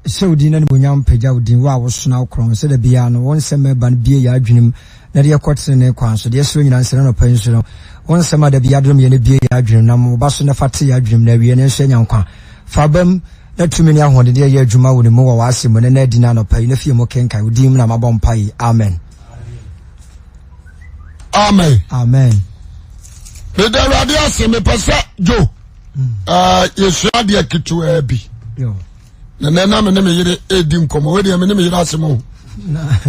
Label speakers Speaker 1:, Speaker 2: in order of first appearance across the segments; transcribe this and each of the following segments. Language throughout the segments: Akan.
Speaker 1: so di na bunyam pagya udin wa wo sona okron se da bia no won se meba no bia ya adwenem na de yekotre ne kwan so de so nyina nse no pan so no won se ma da bia drum ye ne bia ya adwenem na mo ba so na fate ya adwenem na wie ne so nyankwa fa bam na tumi ne ahode de ye adwuma wo ne mo wa wase mo na di na no pai na fie mo kenkai udin na mabom pai amen
Speaker 2: amen
Speaker 1: amen
Speaker 2: me da radio se me pesa jo yesu ade akitu abi
Speaker 1: yo
Speaker 2: na na me me yire edi nkomo we de me me yire asemo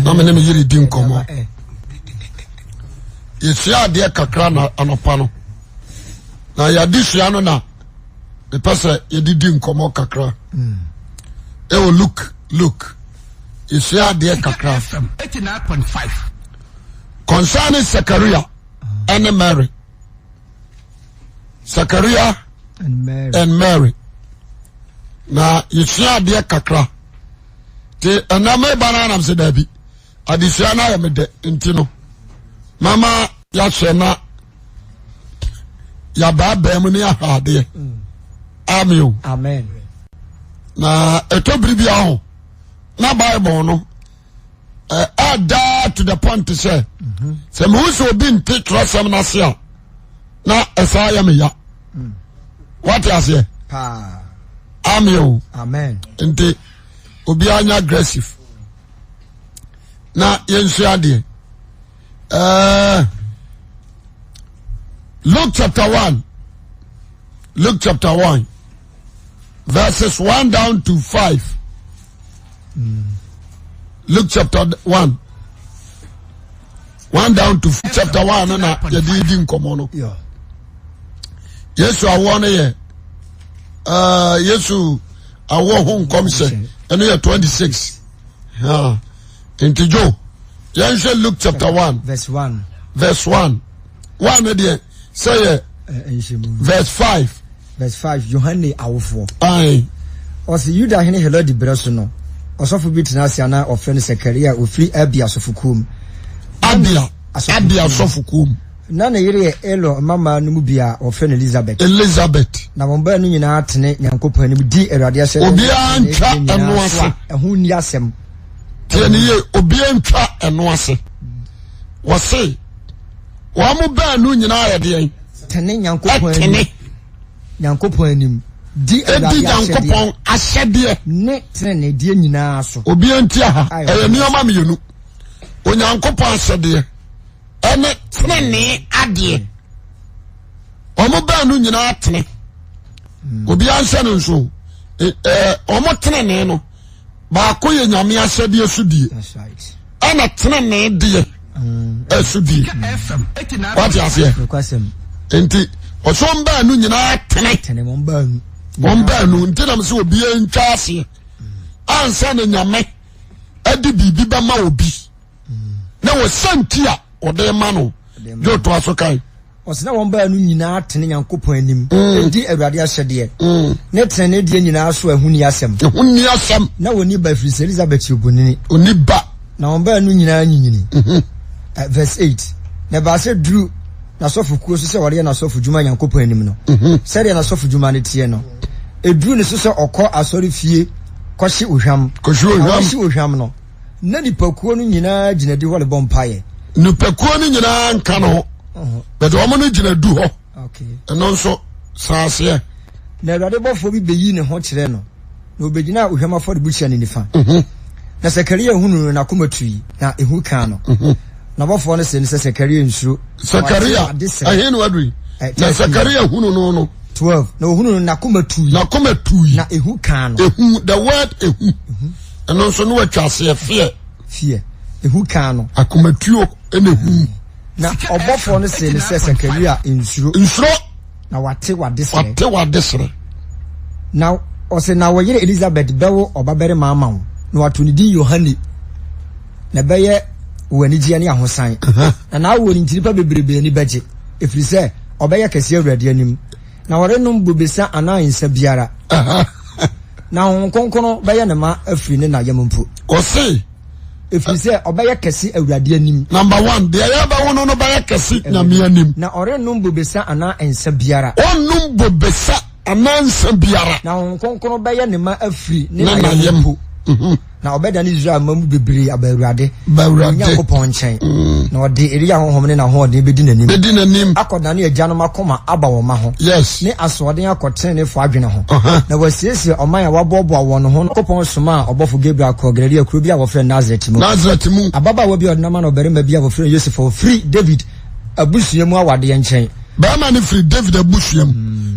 Speaker 2: na me me yire di nkomo yesu ade kakra na anopa no na ya di sua no na me pesa ye di nkomo kakra e o look yesu ade kakra
Speaker 3: 89.5
Speaker 2: concerning Zechariah and Mary. Zechariah and Mary. Na yeshia de kakra. Te aname banana mse dabi. Adisiana ya mede intino. Mama ya shena ya baba mu ne aha de. Amen.
Speaker 1: Amen.
Speaker 2: Na etobri bia ho. Na Bible no add to the point to say, some who's been take some nasia. Na esaya me ya. What is here? Amen.
Speaker 1: Amen.
Speaker 2: Nti obi anya aggressive. Na yensu ade. Luke chapter 1. Luke chapter 1. Verses 1 down to 5. Luke chapter 1. 1 down to chapter 1 na yedi nkomo no.
Speaker 1: Yeah.
Speaker 2: Yesu awone ye. Yesu awo ho nkom se. Eno ye 26. Ha. Inti jo. Yense Luke chapter 1
Speaker 1: verse 1.
Speaker 2: Verse 1. 1 dey say verse 5.
Speaker 1: Verse 5 Yohane awofo.
Speaker 2: Aye.
Speaker 1: Osi Yuda hene Herod breso no. Osofo bi tenase na ofre Zechariah ofri Abia sofukum.
Speaker 2: Abia sofukum.
Speaker 1: Na na yire Elo mama no mu bia ofre Elizabeth. Na bomba no nyina atene Nyankopon anim di Awurade ase.
Speaker 2: Obi antwa eno ase.
Speaker 1: Ehu ni asem.
Speaker 2: Tieni ye obi antwa eno ase. Wose wa mu ba no nyina ayede.
Speaker 1: Tene Nyankopon anim. Nyankopon anim. Di
Speaker 2: Nyankopon asede
Speaker 1: ne tene die nyina so.
Speaker 2: Obi antia ha. Nioma meyenu. Onyankopon asede ene tene ade. Omo ba no nyina atene. Obi anse no nso. Omo tene no. Ba ko ye nyame asede asudie.
Speaker 1: That's right.
Speaker 2: Ana tene de asudie. What you say?
Speaker 1: Kwasem.
Speaker 2: Enti osomba no nyina tene
Speaker 1: momba nu.
Speaker 2: Momba nu ntina mse obi antwa ase. Ansa na nyame adi bibi ba ma obi. Na wo santia ode ma no. Jo to asokai.
Speaker 1: Osina womba nu nyina tene Nyankopon anim. Edi Awurade asede. Ne tene die nyina so ahuni asem.
Speaker 2: Ahuni asem.
Speaker 1: Na woni ba firi Elizabeth obonini.
Speaker 2: Oni ba.
Speaker 1: Na womba nu nyina nyinyini. Verse 8. Na ba se dru na sofu kuo so se wore na sofu djuma Nyankopon anim no. Se de na sofu djuma ne tie no. Edru ne so se okọ asori fie kwahye ohwam. Kwahye ohwam no. Na nipakuo no nyina ginadi ho le bompaye.
Speaker 2: Nipakuo no nyina nka no. But omo no ginadu ho.
Speaker 1: Okay.
Speaker 2: Eno so saase.
Speaker 1: Na Awurade bofo bi beyi ne ho kire no. Na obegina ohwam afọ de buchia ne nifa. Na Zechariah hunu na komatui na ehu kan no. Na bofo no se ne Zechariah nsuro.
Speaker 2: Zechariah ahenu adui. Na Zechariah hunu no
Speaker 1: 12. Na hunu na komatui. Na ehu kan no.
Speaker 2: Ehu the word ehu. Eno so no atwa se fear.
Speaker 1: Ehu kan no.
Speaker 2: Akomatuo ene hu.
Speaker 1: Na obofo no se ne Zechariah nsuro. Na wate wadesere. Na ose na wo yire Elizabeth bewo obabere mama wo. Na wato ni di Yohane. Na beye wani ji ani ahosan. Na wo ni ntiripa bebrebe ni beje. Efiri se obeye kase Awurade anim. Na wore no mbobesa ana insa biara. Na hon konkono beye ne ma afiri ne na yampo.
Speaker 2: Ose
Speaker 1: efiri se obeye kase Awurade anim.
Speaker 2: Number 1, de ya ba wono no beye kase nyame anim.
Speaker 1: Na ore no mbobesa ana insa biara.
Speaker 2: Onum bobesa ana insa biara.
Speaker 1: Na hon konkono beye ne ma afiri ne na yampo. na obeda ni Israel mamu bebre abaruade Nyankopɔn nkyɛn na ɔde Elia honhom ne na ho ɔde bedi nanim akɔda ne agya no makoma aba wɔ ma ho
Speaker 2: yes
Speaker 1: ne asoɔden akɔten ne fo adwene ho na wasiesie ɔman a wabɔbɔ wɔn ho Nyankopɔn soma ɔbɔfo Gabriel akɔ Galilea kuro bi a wɔfrɛ Nazareth mu ababa bi ɔdena ma na ɔbarima bi a wɔfrɛ Joseph free David abusua mu awade nkyɛn
Speaker 2: bɛrima ne free David abusua mu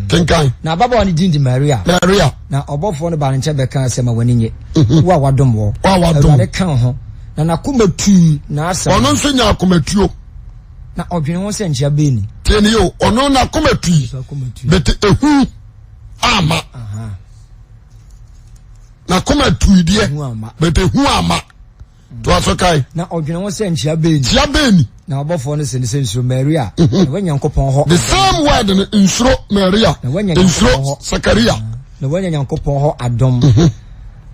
Speaker 2: kenkan
Speaker 1: na ababa ne din di Maria na ɔbɔfo no ba ne nkyɛn bɛka asɛm a wani nye wo a wadom wɔ Awurade kan ho na nakoma tu na asɛm
Speaker 2: ɔno nso nya akoma tuo
Speaker 1: na ɔdwene ho sɛ nkyia bɛni
Speaker 2: tieni yo ɔno na akoma tu bete ehu ama na akoma tu die bete ehu ama to aso kai
Speaker 1: na ɔdwene ho sɛ nkyia bɛni
Speaker 2: tia bɛni
Speaker 1: na ɔbɔfo no sɛ nsuro Maria na Nyankopɔn hɔ
Speaker 2: the same word no nsuro Maria nsuro Zakaria
Speaker 1: na Nyankopɔn hɔ adom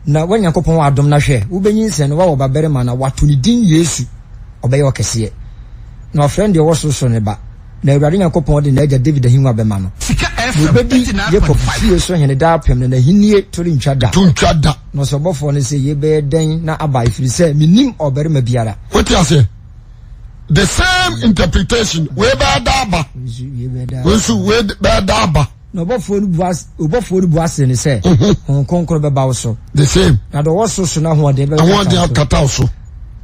Speaker 1: na Nyankopɔn hɔ adom na hwɛ wobɛnyi nsɛ no wa babarima na wato ne din Yesu ɔbɛyɛ ɔkɛseɛ na ɔfrɛ deɛ wɔso ne ba na Awurade Nyankopɔn de n'agya David ahengua bɛma no obɛdi Jacob fie so hene daa pɛm na n'ahennie to ntwa da na ɔsɛ ɔbɔfoɔ no sɛ yɛbɛyɛ dɛn na aba ɛfiri sɛ menim ɔbarima biara
Speaker 2: wote ase the same interpretation we bɛ daaba wensu we bɛ daaba
Speaker 1: na ɔbɔfoɔ no bu ase ne sɛ Honhom Kronkron bɛba wo so
Speaker 2: the same
Speaker 1: na dɔ wɔso so na ahoɔden
Speaker 2: akata wo so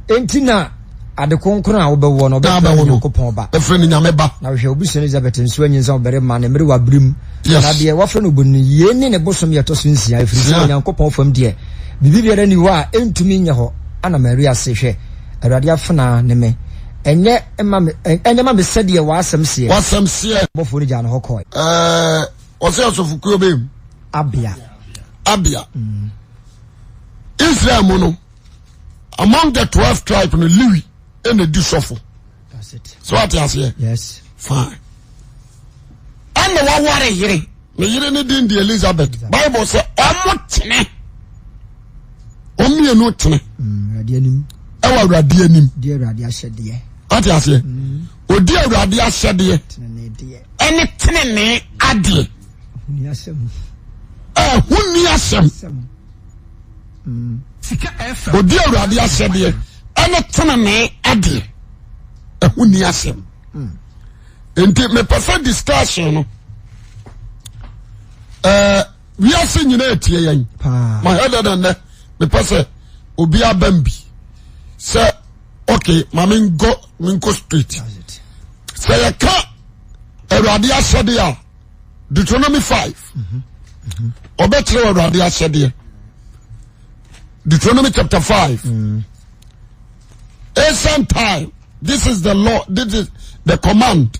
Speaker 1: enti na ade kronkron a wobɛwɔ no ɔbɛfrɛ Nyankopɔn ba
Speaker 2: ɛfrɛ ne Nyame ba
Speaker 1: na hwɛ obi sɛ Elizabeth nso anyinsa ɔbarima ne mmere wabrim na deɛ wɔfrɛ no bɔne yie ne bosom yɛtɔ so nsia ɛfiri sɛ Nyankopɔn fam deɛ biribi biara ni hɔ a ɛntumi nyɛ hɔ ana Maria se hwɛ Awurade afena ne me ɛnyɛ ma me sɛdeɛ wasɛm seɛ bɔfo no gya no hɔ kɔe
Speaker 2: ɔsɛ ɔsɔfokuo bɛm
Speaker 1: Abia
Speaker 2: Israel mu no among the 12 tribes no Lewi ɛna di sɔfo so what you say
Speaker 1: yes
Speaker 2: fine ɛna waware yere ne yere ne din di Elizabeth Bible sɛ ɔmo tene ɔmienu tene ɛwɔ Awurade anim
Speaker 1: di Awurade ahyɛdeɛ
Speaker 2: what you say odi Awurade ahyɛdeɛ ɛne tene ne adeɛ hunni asɛm odi Awurade ahyɛdeɛ ɛne tene ne adeɛ hunni asɛm enti mepɛ sɛ discussion no wiase nyina etie yɛn ma hɛdɛ dɛ mepɛ sɛ obi abam bi sɛ okay ma minko straight sɛ yɛka Awurade ahyɛdeɛ a Deuteronomy 5 ɔbɛkyerɛ Awurade ahyɛdeɛ Deuteronomy chapter 5 ancient time this is the law this is the command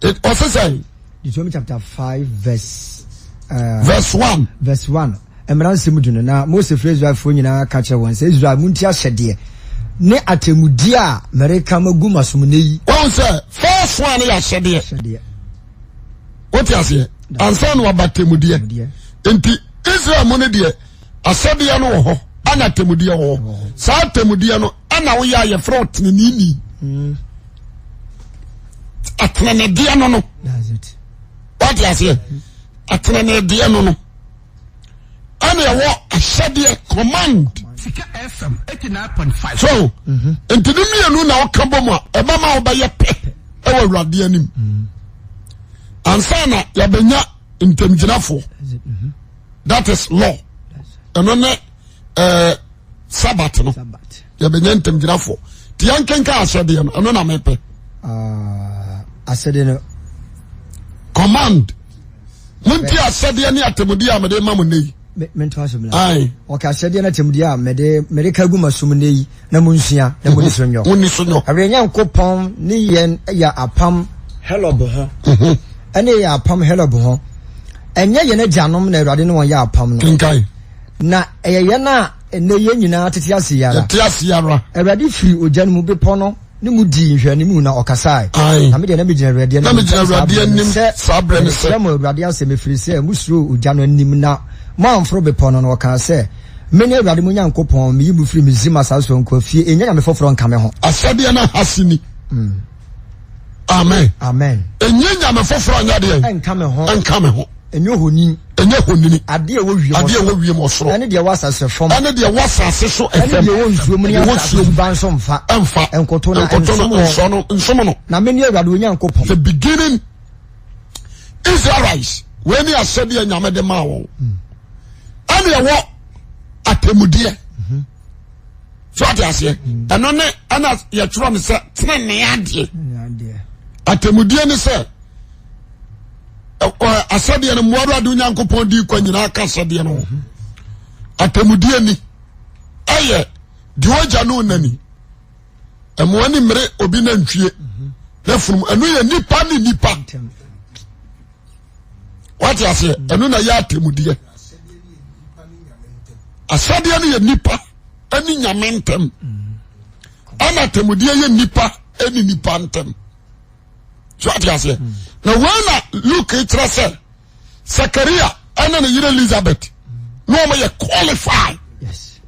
Speaker 2: it also say
Speaker 1: Deuteronomy chapter 5 verse
Speaker 2: 1
Speaker 1: emra nsɛm du no na Mose frɛ Israelfoɔ nyinaa ka kyerɛ wɔn sɛ Israel munti ahyɛdeɛ ne atemudi a Amerika magu masom ne yi
Speaker 2: wɔn sɛ first one yɛ ahyɛdeɛ wote aseɛ ansa no waba atemudeɛ enti Israel mu no deɛ ahyɛdeɛ no wɔ hɔ ana atemudeɛ wɔ hɔ saa atemudeɛ no ana woyɛ a yɛfrɛ ɔtenenini atenenedeɛ no no wote aseɛ atenenedeɛ no no ana yɛwɔ ahyɛdeɛ command so enti ne mmienu na ɔka bɔ mu a ɛbɛma wobɛyɛ pɛ ɛwɔ Awurade anim ansa na yɛbɛnya ntamgyinafoɔ that is law ɛno ne Sabbath no yɛbɛnya ntamgyinafoɔ nti yɛnkenka ahyɛdeɛ no ɛno na mepɛ
Speaker 1: ahyɛdeɛ no
Speaker 2: command monti ahyɛdeɛ ne atemudeɛ a mede ma mo nne yi
Speaker 1: mento asomla okay ahyɛdeɛ na atemudeɛ a mede ka gu masom ne yi na monsua na moni so nyɔ awɛ Nyankopɔn ne yɛn yɛ apam Helob ho ɛne yɛ apam Helob ho ɛnyɛ yɛn agyanom na Awurade ne wɔn yɛ apam no na ɛyɛ yɛn a ɛnɛ yɛn nyinaa tete ase yara Awurade firi ogya no mu bepɔ no ne mu di nhwɛnimu na ɔkasae na me deɛ na megyina Awurade anim saa brɛ ne sɛ mo Awurade asɛm ɛfiri sɛ musuro ogya no anim na moamforo bepɔ no na ɔkaa sɛ mene Awurade mo Nyankopɔn meyi mu firi Misraim asase so nkɔ fie ɛnyɛ nyame foforɔ nka me ho
Speaker 2: ahyɛdeɛ no hasini amen
Speaker 1: ɛnyɛ
Speaker 2: nyame foforɔ nyɛ deɛ
Speaker 1: ɛnka me ho enyo honin ade e wo
Speaker 2: wie mo soro
Speaker 1: ene de wasase fom
Speaker 2: ene de wasase so efem
Speaker 1: ene de wo nsuo mu ne nsuo ban so mfa enkoto na
Speaker 2: nsomo no
Speaker 1: na meni awade onyankopon
Speaker 2: the beginning Israelites when you said ya nyame de ma wo ene ye wo atemudie so ati ase eno ne ana ye tworo ne se tene ade atemudie ne se asade no muadu adu nyankopon di kwa nyina ka asade no atemudie ni aye di oja no nani emo ani mere obi na ntwie na funum eno ye nipa ni nipa what you say eno na ya atemudie asade no ye nipa ani nyamentem ana atemudie ye nipa ani nipa ntem so what you say now when look it say Zachariah and then Elizabeth no more qualify
Speaker 1: yes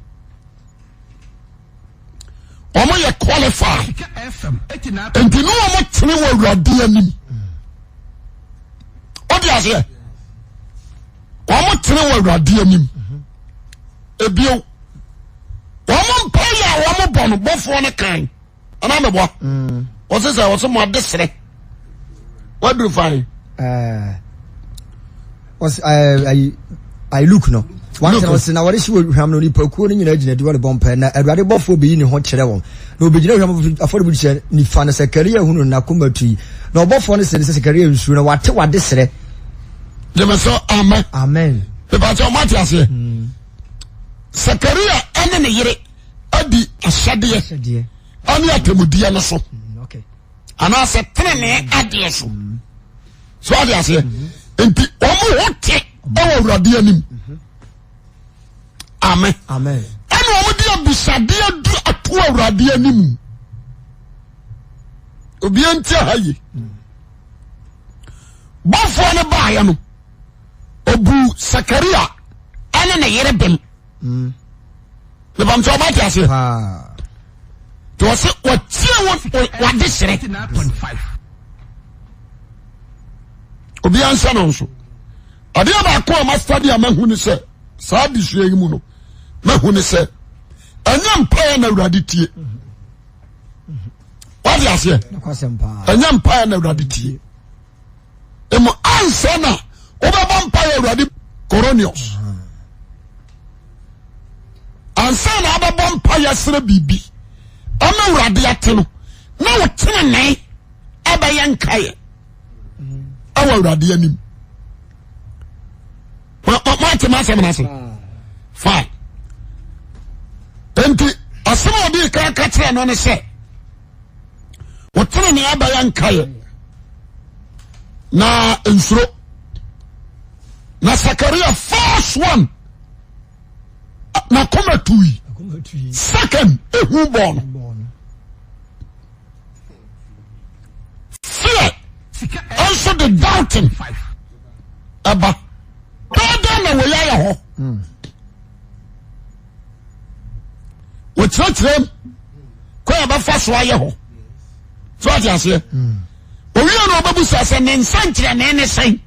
Speaker 2: omo ye qualify and you know what tene wa urade anim what you say omo tene wa urade anim ebio omo mpaya omo bono bofo ne kan ana mebo o se mo desere. What do you find?
Speaker 1: I look no. One thing was na what is we ham no ni pakuo ni nyina gina di wale bompa na Awurade bofo be yi ne ho kyere won. Na obegyina hwam afọdụ che ni fa na Zakaria hunu na komatu. Na obofo ne se Zakaria nsu na wate wade sere.
Speaker 2: Dem so amen.
Speaker 1: Amen.
Speaker 2: E ba so mati ase. Zakaria ene ne yire adi asade. Ani atemudie no so. Ana se trene ade so. So ade ase. Enti omo hote e Awurade anim. Amen.
Speaker 1: Amen.
Speaker 2: Ana omo dia bisade adu ato Awurade anim. Obi enti haye. Bafo ne ba ya no. Obu Zakaria ana ne yere bem. Le bam so ba ti ase. To say what what this rate 9.5 obi ansa no so ade ba ko ma study amahu ni se sa disue yi mu no mahu ni se anyam pa na Awurade tie what you say anyam pa na Awurade tie emo ansa na obeba mpa Awurade Coronius ansa na ababa mpa yasre bibi ama Awurade ateno na wotene nan abaye nkae awa Awurade anim ma te ma se fine enti asema odi ka katra no ne se wotene nan abaye nkae na nsuro na Zakaria first one na komatui second ehu bon fear also the doubting aba dada na we ya ho we church ko aba fa so aye ho so ati ase owi na obabu sase ne nsankyere na ne sai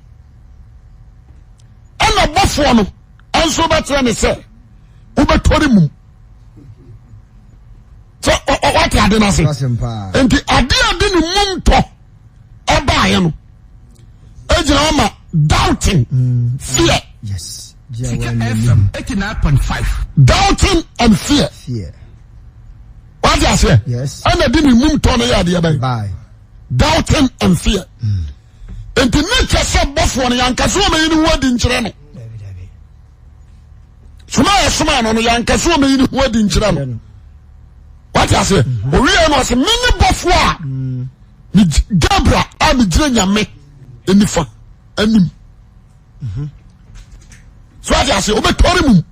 Speaker 2: ana bofo no anso betre ne se ubetori mum so what you ade na se enti ade ni mum to eba ya no ejina ma doubting fear
Speaker 1: yes
Speaker 3: FM 89.5
Speaker 2: doubting and fear what you say
Speaker 1: yes
Speaker 2: ana di ni mum to no ya de
Speaker 1: bye
Speaker 2: doubting and fear enti nature se bofo no yankaso ma yini wodi nkyere no suma no yankaso ma yini wodi nkyere no what you say owie no se mini bofo a ni Gabriel a mi gire nyame enifa anim so what you say obetori mum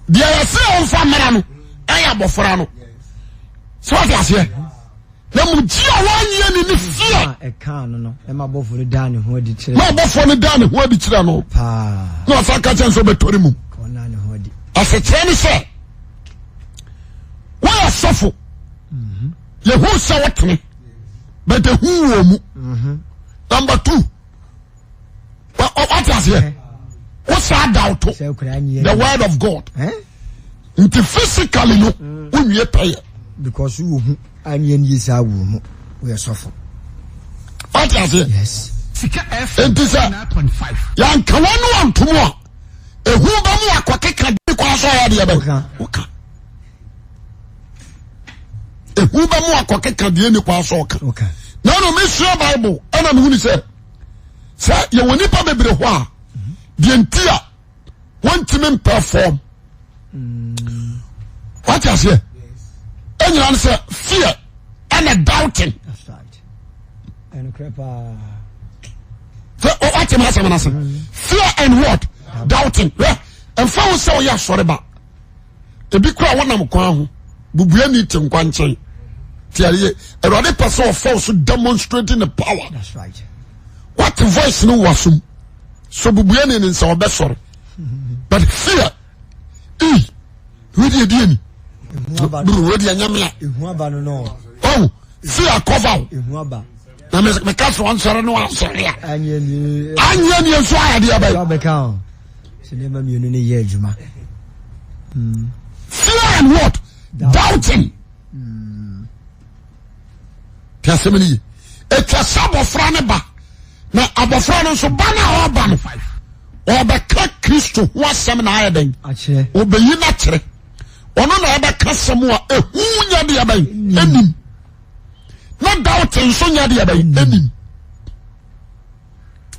Speaker 2: dia ya se on fa mera no aya bofora no so what you say na mu ji awanye ni fear
Speaker 1: e kan no e ma bofo da ne ho adi kire
Speaker 2: ma bofo ne da ne ho adi kire no
Speaker 1: pa
Speaker 2: no fa ka chen so obetori mum
Speaker 1: kona ne ho adi
Speaker 2: asetre ni se wa sofo ye hu se wotene but the who number 2 what is here what's that doubt the word of God into physically no when you pay
Speaker 1: because you is our womb we are suffering
Speaker 2: what is it
Speaker 1: yes
Speaker 3: Sika FM 9.5
Speaker 2: yan kawanu antumo ehu ba mu akokeka di kwa so ya de ba oka ehu ba mu akokeka di ni kwa so oka no me sure Bible ana me huni say ye woni pa bebre ho a de ntia want me perform what is here anyone say fear and doubting
Speaker 1: that's right and crepa
Speaker 2: what am I saying? Fear and what? Doubting. And found so ya sorry ba. E bi kwa wona mkwa ho. Bubua ni te nkwa nchen. Tiare a rather person of false demonstrating the power.
Speaker 1: That's right.
Speaker 2: What voice no wasum. So bubua ni nsa obe sorry. But fear we di ni. Buru we di anyame.
Speaker 1: Ehu aba no.
Speaker 2: Oh, fear cover.
Speaker 1: Ehu aba.
Speaker 2: Na me catch one sorry no one sorry.
Speaker 1: Anya ni
Speaker 2: so aya de aba.
Speaker 1: Abeka. Sinema mi unu ni ye adwuma.
Speaker 2: Fear and what? Doubting. Tiasemini. Etwa sabofra ne ba. Na abofra no so ba na oba no. Obeka Kristo ho asem na aya den.
Speaker 1: Ache.
Speaker 2: Obeyi na kire. Ono na obeka sem a ehu nya de aba enim. No doubting so nya de aba enim.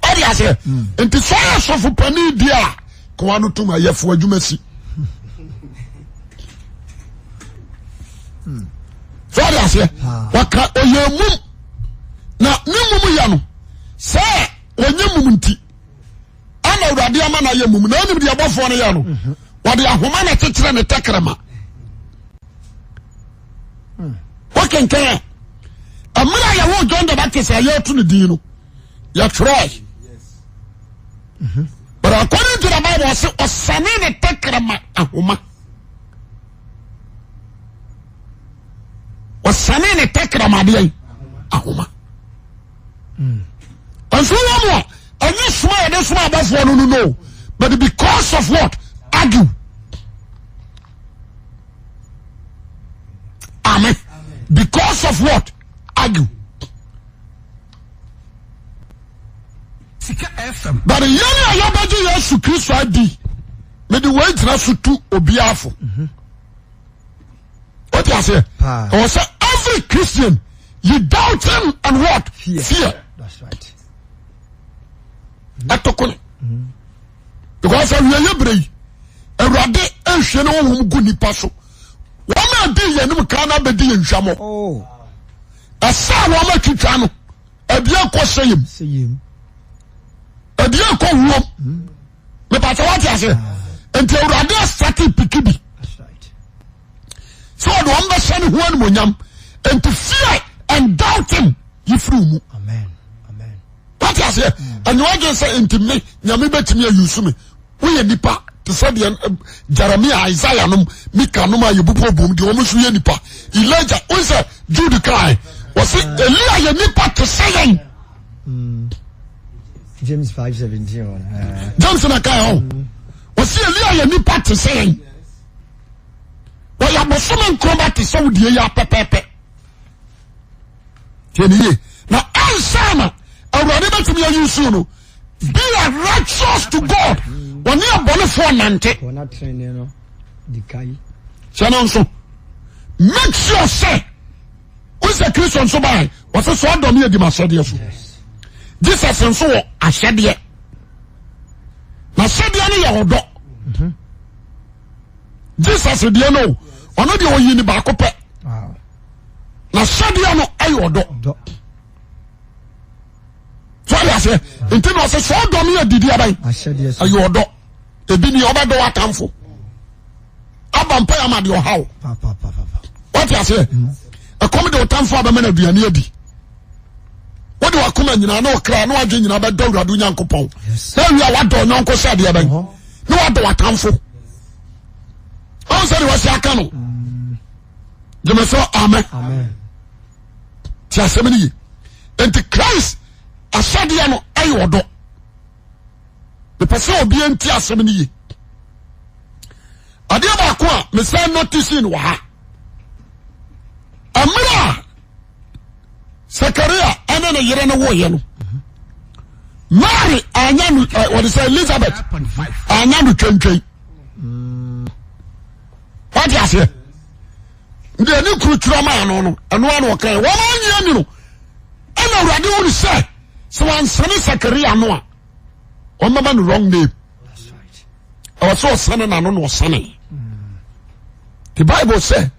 Speaker 2: Odi ase. Enti so asofu pani dia ko anu tuma yefo adwumasi. So odi ase. Waka oyemum na nimum ya no. Se onyemum nti. Ana urade ama na yemum na anim de abofo no ya no. Wode ahoma na tekere ne tekrema. Wakenkan. Amira ya wo John the Baptist ya to ne din no. Ya try. But according to the Bible, say osane ne tekrema ahoma. Osane ne tekrema de ahoma. And so one and you swear this one above one no. But because of what? Argue. Amen. Because of what? Argue.
Speaker 3: Sika FM.
Speaker 2: But the young Ayabaji Yesu Christ ID. May the way to Obiafo. What you say? I say every Christian, you doubt him and what? Fear.
Speaker 1: That's right.
Speaker 2: Atokone. Because we are brave. Erade ehwe no wo gu nipa so. Wo ma di ye no kana be di nhwamo.
Speaker 1: Oh.
Speaker 2: Asa wo ma twitwa no. Ebia ko seyim. Ebia ko wo. Me pa what you say? Enti erade start pikibi.
Speaker 1: That's right.
Speaker 2: So do am be sene ho anmonyam. Enti fear and doubting you through.
Speaker 1: Amen.
Speaker 2: What you say? And you just say into me, nyame betimi ayusu me. We nipa to say Jeremiah, Isaiah no Mika no ma yebupo bom de omo so ye nipa. Elijah, we say Jude cry. Was it Elia ye nipa to say
Speaker 1: James 5:17.
Speaker 2: Johnson akai ho. Was it Elia ye nipa to say? Well ya bosomen komba to say die ya pepepe. Tieniye. Na ansama awurade betimi ayusu no. Be righteous to God. When you are born for nante.
Speaker 1: When I train you know the kai.
Speaker 2: So make sure say who's a Christian so by was a so do me di masode so. Jesus and so ahede. Na sede no ye odo. Jesus dey no. Ono dey oyi ni ba ko pe.
Speaker 1: Wow.
Speaker 2: Na sede no ayi odo. So I say, until I say, so do me a didi abai.
Speaker 1: I said yes.
Speaker 2: Are you odo? Ebi ni oba do atamfo. Abampa ya ma de ohaw.
Speaker 1: Papa.
Speaker 2: What you say? A come de otamfo abama na aduane adi. What do akoma nyina na okra na wadwe nyina ba do wuradu nyankopon. Na wi a wado nyanko sha de abai. Na wado atamfo. How say we say aka no? Jeme so amen.
Speaker 1: Amen.
Speaker 2: Ti asemini. enti Christ asade no ayi odo the person obi enti asem ni ye ade ba ko a me say notice in wa ha amra Zakaria ene ne yere no wo ye no Mary anyanu what is Elizabeth anyanu twentwen what you say ndé ni kuru tura ma no no eno anu okan wo ma nyia ni no ena urade wo say so wan sane Zakaria no a o mama no wrong name that's right o so sane na no no sane the Bible say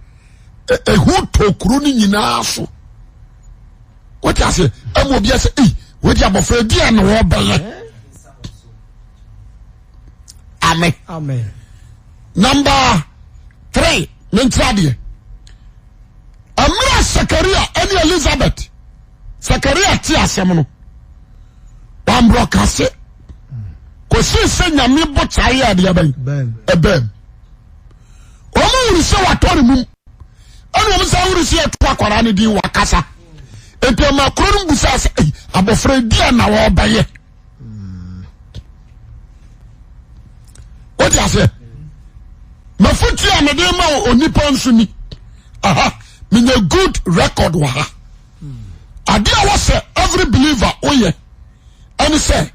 Speaker 2: who to kuru ni nyina so what you say amo bia say we dia bofra dia no wo baye amen
Speaker 1: amen
Speaker 2: number 3 mentrade amra Zakaria and Elizabeth Zakaria ti asem no wan broadcast ko se nyame botaye ade aban ebem o mu ri se watore mum anu o mu sa uri se to akwara ne din wakasa enti ma kro no busa se abofra dia na wo baye what you say mafuti amede ma onipa nso ni aha me a good record wa ha ade a was every believer oye and say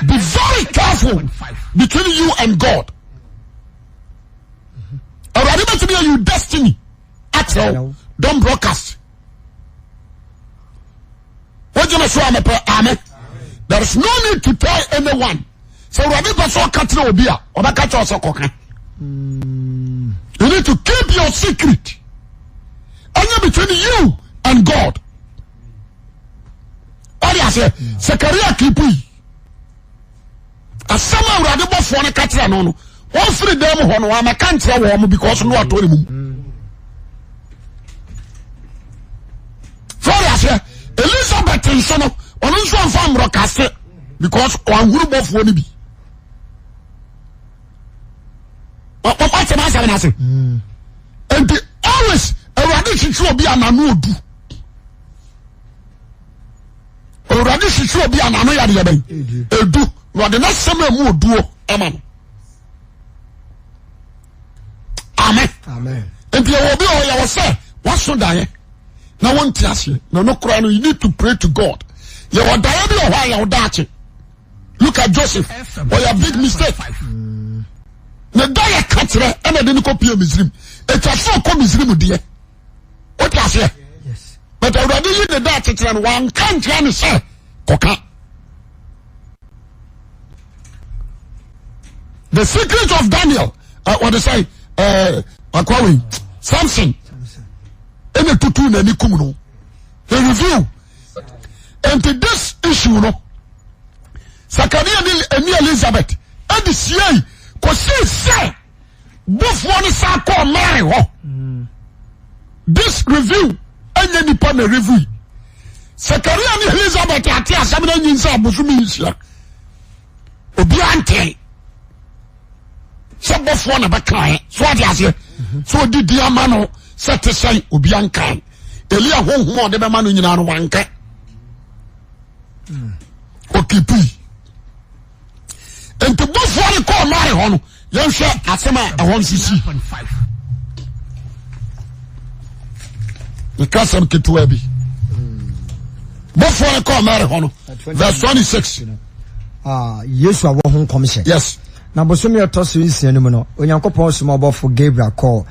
Speaker 2: be very careful between you and God already to be your destiny at all don't broadcast what you say amen there is no need to tell anyone so already person catch obi a oba catch us okoka you need to keep your secret only between you and God. All you say, Zakaria keep we. As someone rather before the catcher no. One free them one I can't tell them because no told him. So I say, Elizabeth and son of one farm broadcast because one group of one be. What's the matter? And the always already should be an anudu. Already should be an anoya. Do what the next summer more do. Amen. Amen.
Speaker 1: Amen.
Speaker 2: And there will be all you say. What's so die? Now one tells you, no crying. You need to pray to God. You will die or why you die. Look at Joseph. Or your big mistake. The guy catch her and I didn't copy Misrim. It's a so come Misrim, dear. What you say?
Speaker 1: Yes.
Speaker 2: But already you the Dutch and one can't say, Coca. The secret of Daniel, what they say, Samson, any tutu and any kumuno. They review. And to this issue, no, Zakaria and Elizabeth, and the CA. Because say, both one is called Mary. This review, and then upon a review. Zakaria and Elizabeth are here, some of them are Obiante. So both one of a client. So what you say? So did the man set to say Obianka. Elia home more the man in our wanka. Okay, and to both one call Mary Hono, young share Asema, I want to see. The cousin Kituebi. Both one call Mary Hono, verse 26.
Speaker 1: Yes, I want home commission.
Speaker 2: Yes.
Speaker 1: Now, Bosumia Tossu is Cinnamon, when you compose small for Gabriel call.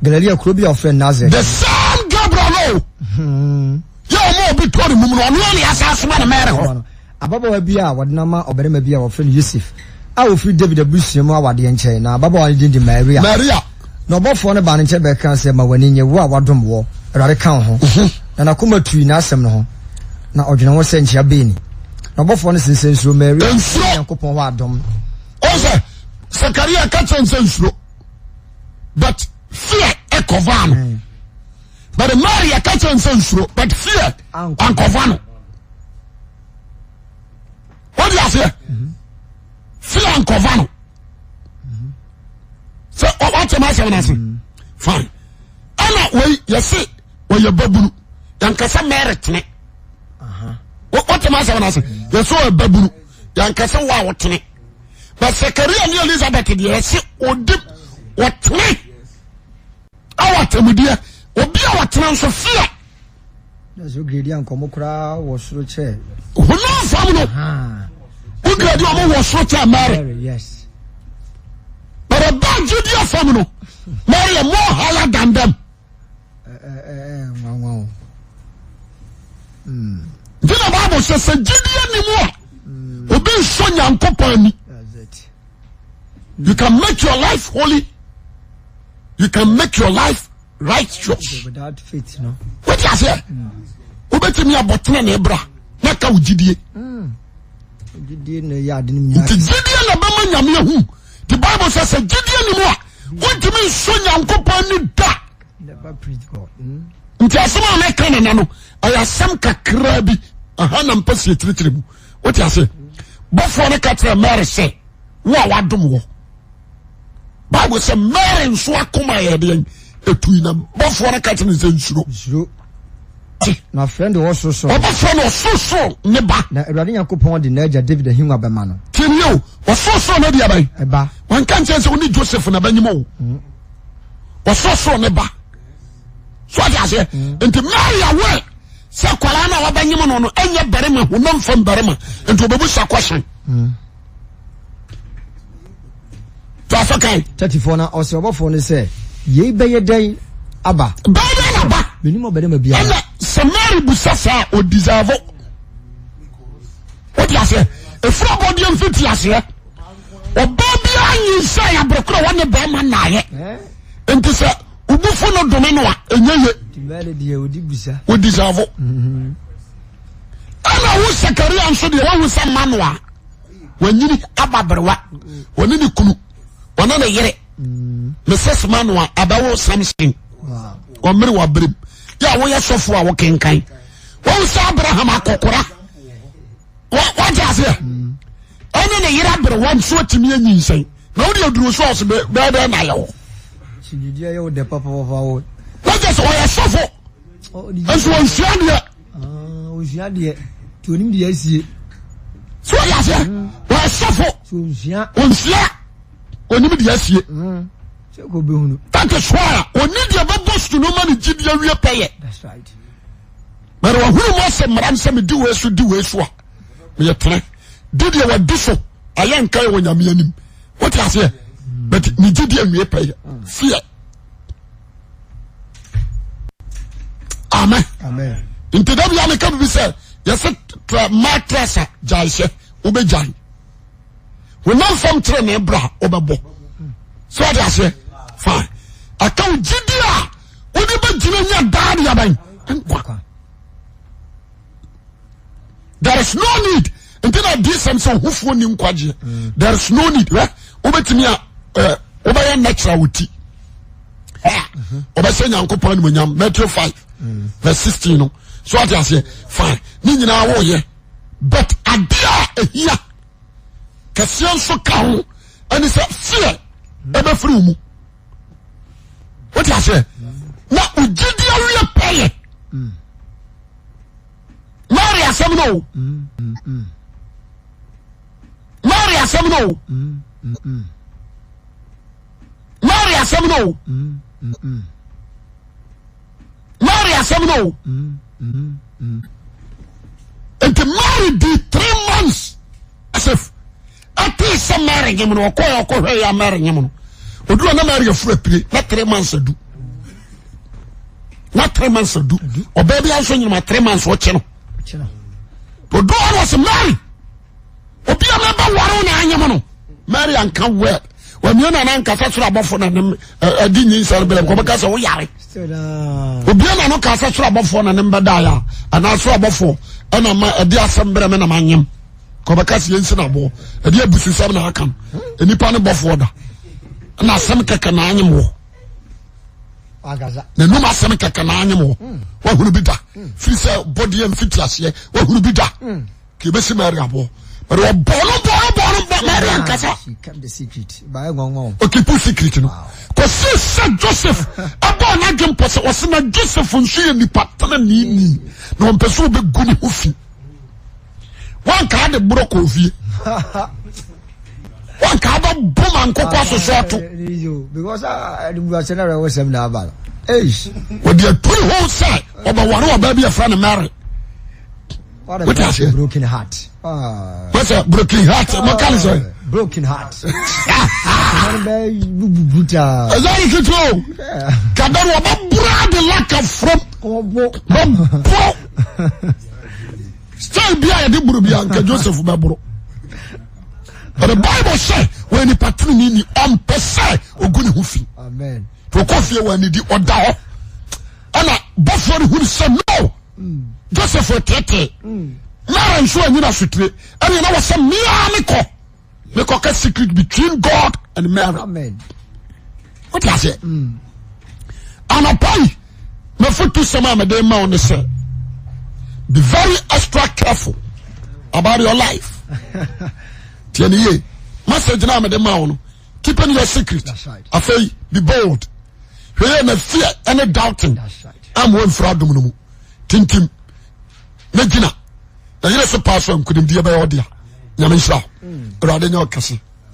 Speaker 1: Galileo could be your friend Nazareth.
Speaker 2: The same Gabriel. You're more between the moon, only as Asma Mary Hono. Ababa
Speaker 1: Bia, what Nama or Berema Bia or friend Yusuf. I will free David the Bush, Yama, the Enche, now Baba did Maria. No, both for the ban in Chebek can say, my when in your wadrum war, rather count home. And I come to Nasam no. Now, original sense ya bini. No, both for the sense to Mary and Coupon Wadom.
Speaker 2: Also, Zakaria catch and sense, but fear echo van. But the Maria catch and sense, but fear Uncle Van. What do you say? Fear Uncle Van. So, what's the matter? Fine. Anna, wait, you see, when you're babu, Yankasa merit me. masa wana se yeso baburu yankase wa wotene but Zechariah ni Elizabeth de yesi odi wotene awatemudie obi a wotene nso fia
Speaker 1: so grade ankomo kura wo soro che
Speaker 2: hono fam no o grade o mo wo soro che Mary
Speaker 1: yes
Speaker 2: but a bad Judea fam no Mary more higher than them
Speaker 1: wow
Speaker 2: the Bible says Judea ni mo obi so nyankopon ni you can make your life holy you can make your life righteous
Speaker 1: without faith no
Speaker 2: what you say obetimi abotene na ebra na ka ugidie
Speaker 1: ugidie na ya de ni
Speaker 2: ugidie na ba ma nyame hu the Bible says ugidie ni mo a wotimi so nyankopon ni da
Speaker 1: never preach God
Speaker 2: nti asema na kan na no ayasam kakra bi aha na mpase tiritiri mu what you say bofo na ka tra Mary say wo a wadom wo Bible say Mary nso akoma ye de etu na bofo na ka tra nse nsuro
Speaker 1: na friend wo so
Speaker 2: bofo no so ne ba
Speaker 1: na Awurade Yakobon de na agya David ahimwa bema no
Speaker 2: tinio wo so na dia bai
Speaker 1: eba
Speaker 2: wan kan chense oni Joseph na banyimo wo so ne ba so dia se enti Mary awe se kwala na wa banyimo no enye barema honam fam barema enti obebu sakwasan to afakai
Speaker 1: 34 na ose obofo ne se ye beye den aba
Speaker 2: bebe na ba
Speaker 1: benimo barema bia
Speaker 2: ana se Mary busasa o deserve what you say efra body mfiti ase oba bia anyi sai abrokro wone barema na ye enti se ubufu no dome no a enyeye
Speaker 1: timale die odi busa
Speaker 2: o deserve ana wo Zechariah nso de wo sa manwa wanyini ababrewa woni ni kunu wona na yere Mrs. Manwa abawo Samson o mere wa brem ya wo yesofo a wo kenkan wo sa Abraham akokora wa jase ene ne yere abrewa nso timi anyinsen na wo de aduro so os be na yo
Speaker 1: chididi ayo de papa wo
Speaker 2: wa jase wo yesofo enso onsuade
Speaker 1: onsuade to nim de asie
Speaker 2: so ya se wo yesofo onsia onim de asie
Speaker 1: se ko be hunu
Speaker 2: that is why oni de babos to no man gidia wie peye
Speaker 1: that's right
Speaker 2: but wa hunu mo se mram se me di we so a me ye tre di de wa di so ayen kai wo nyame anim what you say but ni gidia wie peye fear amen into that we can be say yes matrasa jaise obejan we not from train ebra obebo so what I say fine account gidia oni ba gina nya dad yaban there is no need until I do something who phone ni nkwaje there is no need obetimi obaya natural wuti obese nyankopon ni monyam Matthew 5 verse 16 no so what I say fine ni nyina wo ye but adia ehia kasian so kawo and say fear ebe free mu what you say na ugidia we pay Mary asem no Mary asem no Mary asem no Mary asem no and the Mary did 3 months as if ati se Mary nyem no ko hwe ya Mary nyem no odu na Mary afura pire na 3 months adu na 3 months adu obabi anso nyem 3 months o che no odu na se Mary obi am ba waro na anyem no Mary anka word wani na nan kasa sura bofo na nem adi nyin sar bele ko baka se wo yare obi na no kasa sura bofo na nem bada ya ana sura bofo ana ma adi asem bere me na manyem ko baka se yensi na bo adi abusi sam na akam enipa ne bofo da na asem keke na anyem wo
Speaker 1: agaza
Speaker 2: na numa asem keke na anyem wo wa huru bi da fi se body am fitiase wa huru bi da ke be se Mary abo but we bono Mary ankasa
Speaker 1: she kept the secret by gongo
Speaker 2: okay put secret no ko se Joseph abo na gem pose o se na Joseph nso ye nipa tana ni na on peso be guni ofi one ka de bro ko fie one ka ba boma nkokwa so so to
Speaker 1: because the scenario was some na ba
Speaker 2: what the three whole say oba ware oba bia fra na marry
Speaker 1: what is a broken heart
Speaker 2: what's a broken heart mo kan say
Speaker 1: broken heart
Speaker 2: azai kitro kadaro oba brad lack of from still bia de buru bia nka Joseph bebro. But the Bible say when he patroni ni on pese oguni hu fi.
Speaker 1: Amen.
Speaker 2: To kofie when he di oda ho. Ana bofo hu say no. Joseph tete. Na nso anyi na sutire. Ene na was me amiko. Me ko ka secret between God and Mary.
Speaker 1: Amen.
Speaker 2: What is it? Ana pai me futu sama me dey ma on say. Be very extra careful about your life. Tieni message na me de ma wono. Keeping your secret.
Speaker 1: That's right.
Speaker 2: Afei, be bold. Where na fear any doubting.
Speaker 1: That's right.
Speaker 2: I'm one for adum no mu. Tintim. Na gina. Na yele se pass am kudim dia ba odia. Nyame nshira. Rawade nya okase.